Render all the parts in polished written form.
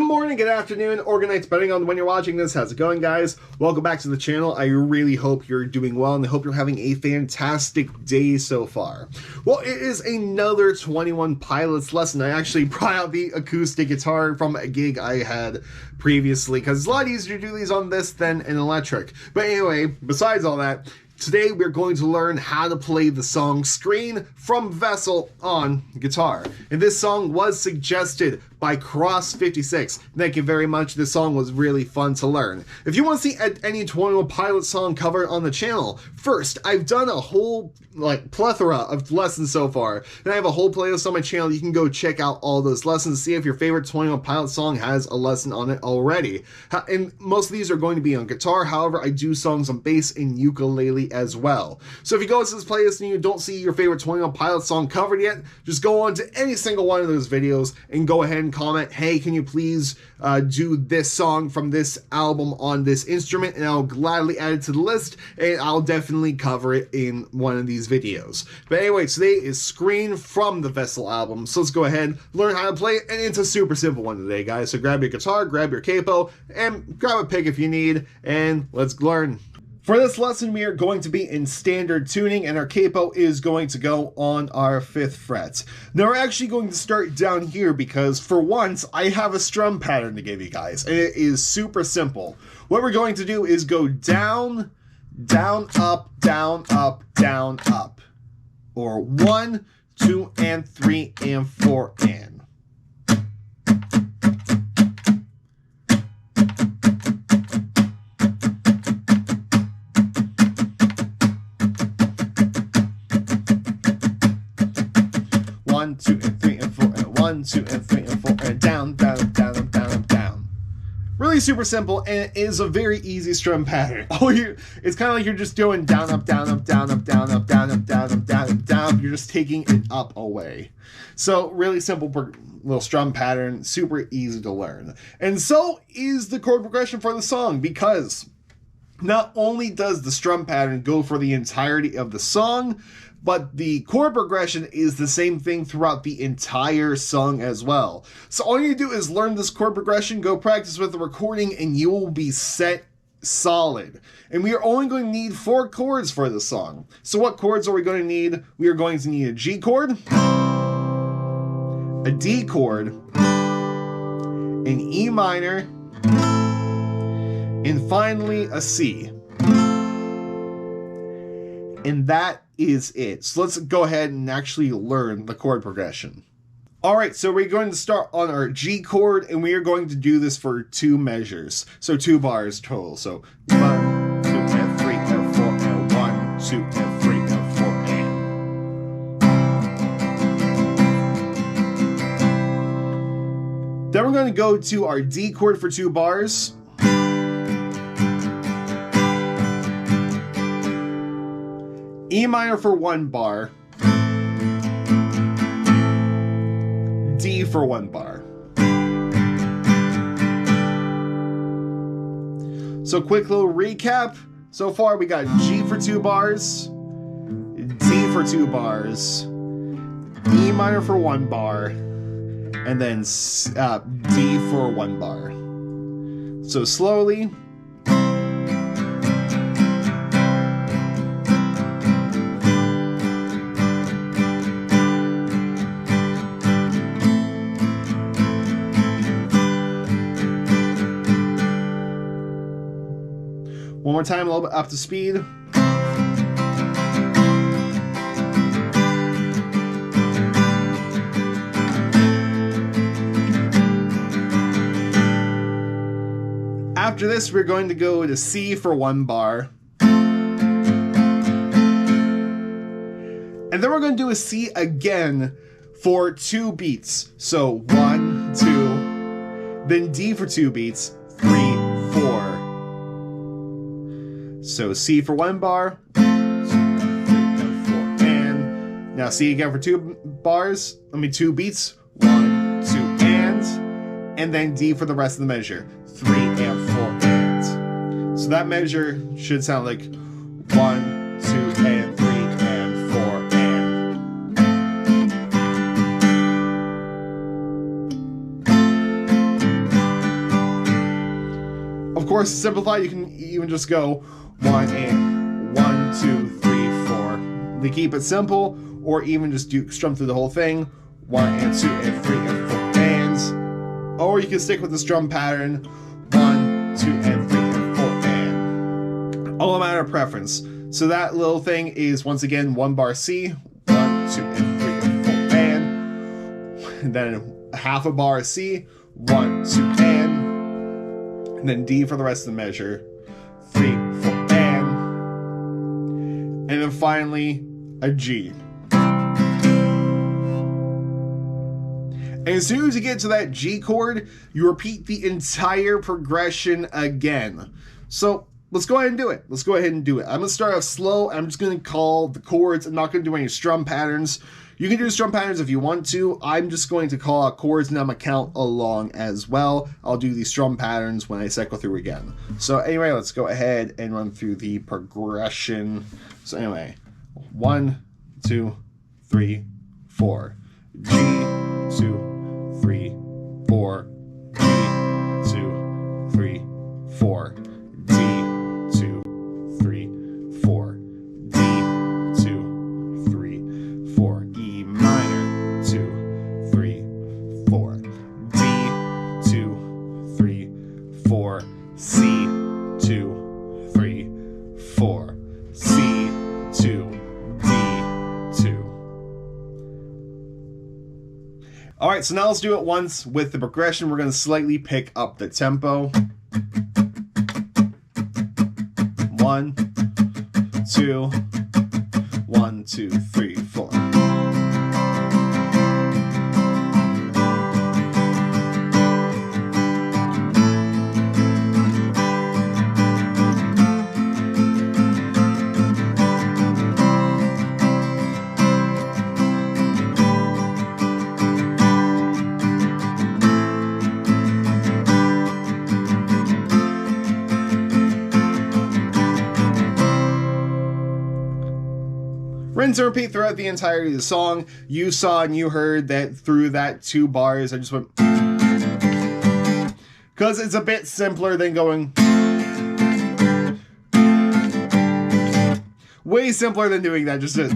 morning, good afternoon, or good night, depending on when you're watching this. How's it going, guys? Welcome back to the channel. I really hope you're doing well, and I hope you're having a fantastic day so far. Well, it is another 21 Pilots lesson. I actually brought out the acoustic guitar from a gig I had previously, because it's a lot easier to do these on this than an electric. But anyway, besides all that, today we're going to learn how to play the song Screen from Vessel on guitar. And this song was suggested by Cross56. Thank you very much. This song was really fun to learn. If you want to see any 21 Pilots song covered on the channel, first, I've done a whole plethora of lessons so far, and I have a whole playlist on my channel. You can go check out all those lessons, see if your favorite 21 Pilots song has a lesson on it already. And most of these are going to be on guitar. However, I do songs on bass and ukulele as well. So if you go into this playlist and you don't see your favorite 21 Pilots song covered yet, just go on to any single one of those videos and go ahead and comment, hey, can you please do this song from this album on this instrument, and I'll gladly add it to the list, and I'll definitely cover it in one of these videos. But anyway, today is Screen from the Vessel album, so let's go ahead, learn how to play it, and it's a super simple one today, guys. So grab your guitar, grab your capo, and grab a pick if you need, and let's learn. For this lesson, we are going to be in standard tuning, and our capo is going to go on our 5th fret. Now, we're actually going to start down here because, for once, I have a strum pattern to give you guys, and it is super simple. What we're going to do is go down, down, up, down, up, down, up. Or 1, 2, and 3, and 4, and. One, two, and 3, and 4, and 1, 2, and 3, and 4, and down, down, down, down, down. Really super simple, and it is a very easy strum pattern. It's kind of like you're just doing down, up, down, up, down, up, down, up, down, up, down, up, down, up, down. You're just taking it up away. So really simple little strum pattern, super easy to learn. And so is the chord progression for the song, because not only does the strum pattern go for the entirety of the song, but the chord progression is the same thing throughout the entire song as well. So all you do is learn this chord progression, go practice with the recording, and you will be set solid. And we are only going to need 4 chords for this song. So what chords are we going to need? We are going to need a G chord, a D chord, an E minor, and finally a C. And that is it. So let's go ahead and actually learn the chord progression. Alright, so we're going to start on our G chord, and we are going to do this for 2 measures. So 2 bars total. So 1, 2, and 3, and 4, and 1, 2, and 3, and 4, and. Then we're going to go to our D chord for 2 bars. E minor for 1 bar, D for 1 bar. So quick little recap. So far we got G for 2 bars, D for 2 bars, E minor for 1 bar, and then D for 1 bar. So slowly. One more time, a little bit up to speed. After this, we're going to go to C for 1 bar. And then we're going to do a C again for 2 beats. So 1, 2, then D for 2 beats, 3, 4. So C for 1 bar, 2, 3, and 4, and. Now C again for 2 bars, 2 beats, 1, 2, and then D for the rest of the measure, 3 and 4 and. So that measure should sound like 1, 2, and 3 and 4 and. course, to simplify, you can even just go 1 and 1, 2, 3, 4 to keep it simple, or even just strum through the whole thing, 1 and 2 and 3 and 4 ands, or you can stick with the strum pattern, 1, 2 and 3 and 4 and. All a matter of preference. So that little thing is once again 1 bar C, 1, 2 and 3 and 4 and then half a bar C, 1, 2 and then D for the rest of the measure, 3, 4 and then finally a G. And as soon as you get to that G chord, you repeat the entire progression again. So let's go ahead and do it. Let's go ahead and do it. I'm going to start off slow. I'm just going to call the chords. I'm not going to do any strum patterns. You can do strum patterns if you want to. I'm just going to call out chords and I'm going to count along as well. I'll do these strum patterns when I cycle through again. So anyway, let's go ahead and run through the progression. So anyway, 1, 2, 3, 4. G, 2, 3, 4. G, 2, 3, 4. D, 2, 3, 4. D, 2, 3, 4. E minor, 2, 3, 4. D, 2, 3, 4. C, 2, 3, 4. C, 2, D, 2. Alright, so now let's do it once with the progression. We're going to slightly pick up the tempo. 1, 2, 1, 2, 3, 4. Rinse and repeat throughout the entirety of the song. You saw and you heard that through that 2 bars, I just went, because it's a bit simpler than going, way simpler than doing that, just to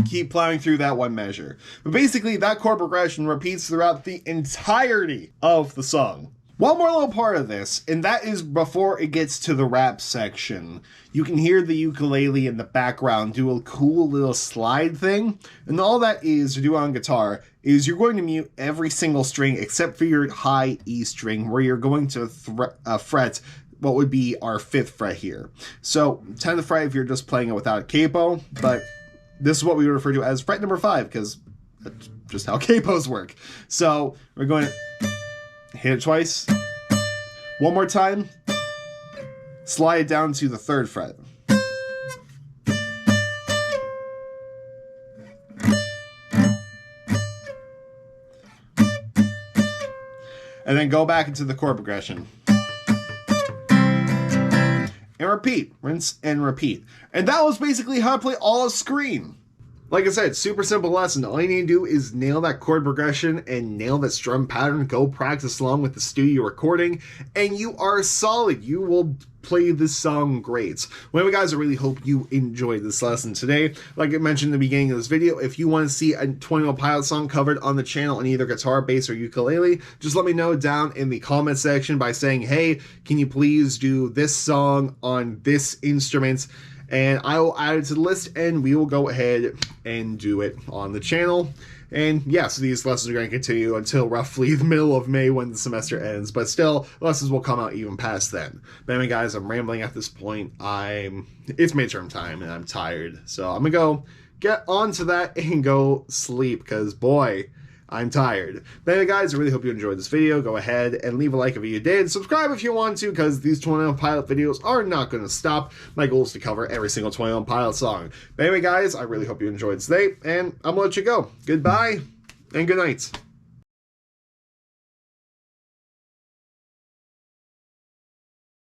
keep plowing through that one measure. But basically, that chord progression repeats throughout the entirety of the song. One more little part of this, and that is before it gets to the rap section. You can hear the ukulele in the background do a cool little slide thing, and all that is to do on guitar is you're going to mute every single string except for your high E string, where you're going to fret what would be our 5th fret here. So 10th fret if you're just playing it without a capo, but this is what we refer to as fret number 5, because that's just how capos work. So we're going to hit it twice, one more time, slide it down to the 3rd fret. And then go back into the chord progression. And repeat, rinse and repeat. And that was basically how to play all of Scream. Like I said, super simple lesson. All you need to do is nail that chord progression and nail that strum pattern. Go practice along with the studio recording, and you are solid. You will play this song great. Well, anyway, guys, I really hope you enjoyed this lesson today. Like I mentioned in the beginning of this video, if you want to see a 21 Pilot song covered on the channel on either guitar, bass, or ukulele, just let me know down in the comment section by saying, hey, can you please do this song on this instrument? And I will add it to the list, and we will go ahead and do it on the channel. And yeah, so these lessons are going to continue until roughly the middle of May when the semester ends. But still, lessons will come out even past then. But anyway, guys, I'm rambling at this point. It's midterm time, and I'm tired. So I'm going to go get onto that and go sleep, because boy, I'm tired. But anyway, guys, I really hope you enjoyed this video. Go ahead and leave a like if you did. Subscribe if you want to, because these 21 Pilot videos are not going to stop. My goal is to cover every single 21 Pilot song. But anyway, guys, I really hope you enjoyed today, and I'm going to let you go. Goodbye, and good night.